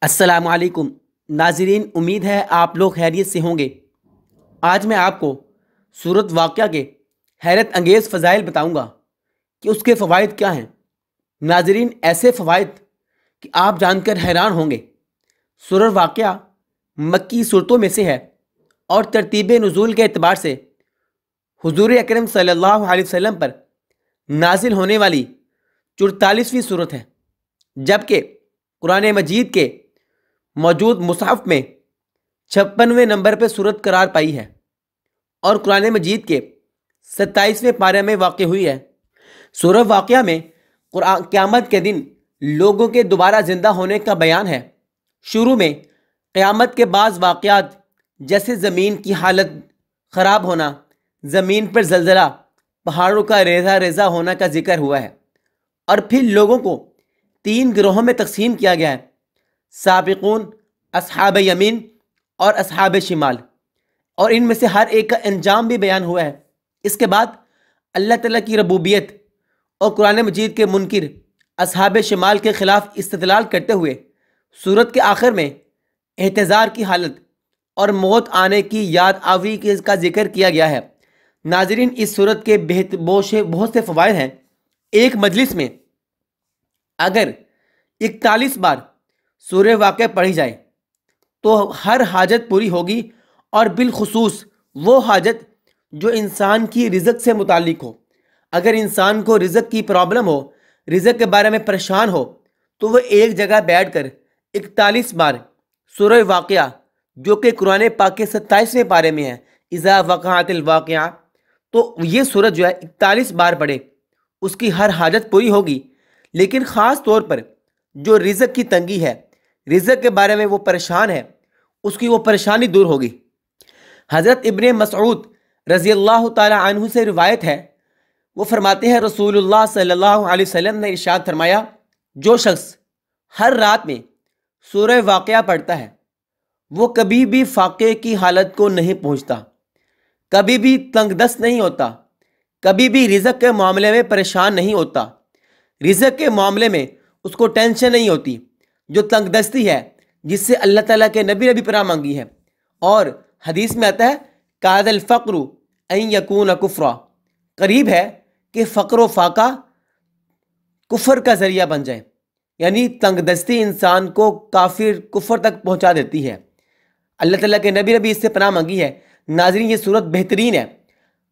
अस्सलामुअलैकुम नाज़रीन, उम्मीद है आप लोग खैरियत से होंगे। आज मैं आपको सूरत वाक़या के हैरत अंगेज़ फ़ज़ाइल बताऊंगा कि उसके फ़वाइद क्या हैं। नाज़रीन, ऐसे फ़वाइद कि आप जानकर हैरान होंगे। सूरत वाक़या मक्की सूरतों में से है और तरतीब नुज़ूल के एतबार से हुज़ूर अकरम सल्लल्लाहु अलैहि वसल्लम पर नाजिल होने वाली 44वीं सूरत है, जबकि कुरान मजीद के मौजूद मुसहफ़ में 56वें नंबर पर सूरत करार पाई है और कुरान मजीद के 27वें पारे में वाक़ हुई है। सूरत वाक़या में क़यामत के दिन लोगों के दोबारा ज़िंदा होने का बयान है। शुरू में क़यामत के बाज़ वाक़यात जैसे ज़मीन की हालत ख़राब होना, ज़मीन पर ज़लज़ला, पहाड़ों का रेजा रेजा होना का जिक्र हुआ है और फिर लोगों को 3 गिरोहों में तकसीम किया गया है, साबिक़ून, अस्हाब यमीन और अस्हाब शिमाल, और इनमें से हर एक का अंजाम भी बयान हुआ है। इसके बाद अल्लाह ताला की रबूबियत और कुरान मजीद के मुनकिर अस्हाब शिमाल के ख़िलाफ़ इस्तिदलाल करते हुए सूरत के आखिर में एहतज़ार की हालत और मौत आने की याद आवरी का जिक्र किया गया है। नाज़रीन, इस सूरत के बहुत से फ़वाइद हैं। एक मजलिस में अगर 41 बार सूरह वाक़या पढ़ी जाए तो हर हाजत पूरी होगी, और बिलखुसूस वो हाजत जो इंसान की रिज़्क़ से मुताल्लिक़ हो। अगर इंसान को रिज़्क़ की प्रॉब्लम हो, रिज़्क़ के बारे में परेशान हो, तो वह एक जगह बैठकर 41 बार सूरह वाक़या, जो कि कुरान पाक के 27वें पारे में है, इज़ा वक़अतिल वाक़िया, तो ये सूरत जो है 41 बार पढ़े, उसकी हर हाजत पूरी होगी। लेकिन ख़ास तौर पर जो रिज़्क़ की तंगी है, रिज़्क़ के बारे में वो परेशान है, उसकी वो परेशानी दूर होगी। हज़रत इब्ने मसऊद रज़ी अल्लाह ताला अन्हु से रिवायत है, वो फरमाते हैं रसूलुल्लाह सल्लल्लाहु अलैहि वसल्लम ने इरशाद फरमाया, जो शख्स हर रात में सूरह वाक़या पढ़ता है वो कभी भी फाक़े की हालत को नहीं पहुँचता, कभी भी तंगदस्त नहीं होता, कभी भी रिज़्क़ के मामले में परेशान नहीं होता, रिज़्क़ के मामले में उसको टेंशन नहीं होती, जो तंगदस्ती है जिससे अल्लाह ताला के नबी ने भी पनाह मांगी है। और हदीस में आता है, कादल फ़क्र अन यकून कुफ्रा, करीब है कि फ़क्र व फाका कुफर का ज़रिया बन जाए, यानी तंगदस्ती इंसान को काफिर कुफर तक पहुँचा देती है। अल्लाह ताला के नबी ने भी इससे पनाह मांगी है। नाज़रीन, ये सूरत बेहतरीन है।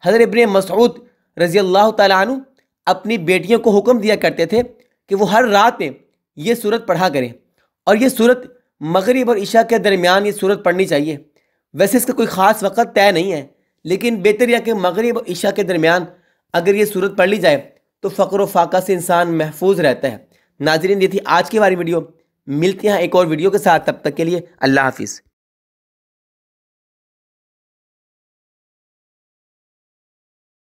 हज़रत इब्ने मसऊद रज़ी अल्लाह ताला अन्हु अपनी बेटियों को हुक्म दिया करते थे कि वो हर रात में ये सूरत पढ़ा करें, और ये सूरत मगरिब और इशा के दरमियान ये सूरत पढ़नी चाहिए। वैसे इसका कोई ख़ास वक़्त तय नहीं है, लेकिन बेहतर यह कि मगरिब और इशा के दरमियान अगर ये सूरत पढ़ ली जाए तो फ़क्र व फाका से इंसान महफूज रहता है। नाज़रीन, ये थी आज की हमारी वीडियो। मिलते हैं एक और वीडियो के साथ, तब तक के लिए अल्लाह हाफिज़।